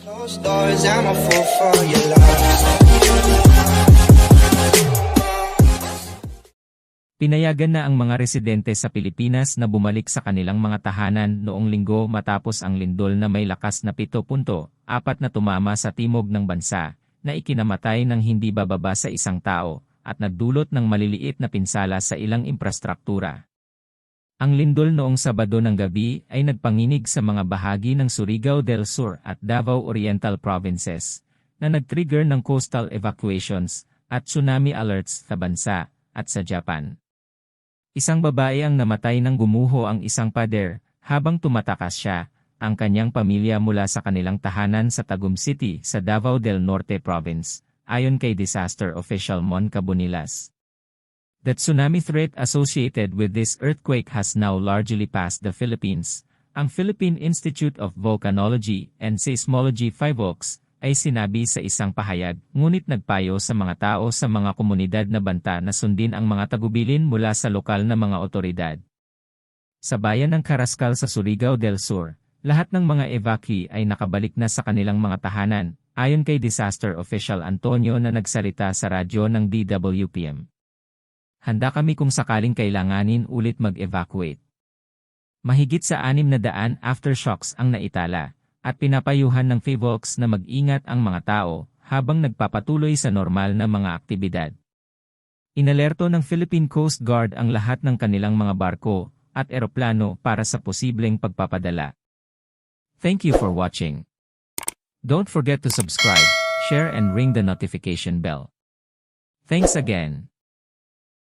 Closed doors, I'm a fool for your love. Pinayagan na ang mga residente sa Pilipinas na bumalik sa kanilang mga tahanan noong Linggo matapos ang lindol na may lakas na 7.4 na tumama sa timog ng bansa, na ikinamatay ng hindi bababa sa isang tao, at nagdulot ng maliliit na pinsala sa ilang infrastruktura. Ang lindol noong Sabado ng gabi ay nagpanginig sa mga bahagi ng Surigao del Sur at Davao Oriental Provinces, na nag-trigger ng coastal evacuations at tsunami alerts sa bansa at sa Japan. Isang babae ang namatay nang gumuho ang isang pader habang tumatakas siya, ang kanyang pamilya mula sa kanilang tahanan sa Tagum City sa Davao del Norte Province, ayon kay disaster official Mon Cabonilas. The tsunami threat associated with this earthquake has now largely passed the Philippines. Ang Philippine Institute of Volcanology and Seismology PHIVOLCS ay sinabi sa isang pahayag, ngunit nagpayo sa mga tao sa mga komunidad na banta na sundin ang mga tagubilin mula sa lokal na mga otoridad. Sa bayan ng Carrascal sa Surigao del Sur, lahat ng mga evacuee ay nakabalik na sa kanilang mga tahanan, ayon kay disaster official Antonio na nagsalita sa radyo ng DWPM. Handa kami kung sakaling kailanganin ulit mag-evacuate. Mahigit sa 600 aftershocks ang naitala, at pinapayuhan ng PHIVOLCS na mag-ingat ang mga tao habang nagpapatuloy sa normal na mga aktibidad. Inalerto ng Philippine Coast Guard ang lahat ng kanilang mga barko at eroplano para sa posibleng pagpapadala. Thank you for watching. Don't forget to subscribe, share and ring the notification bell. Thanks again.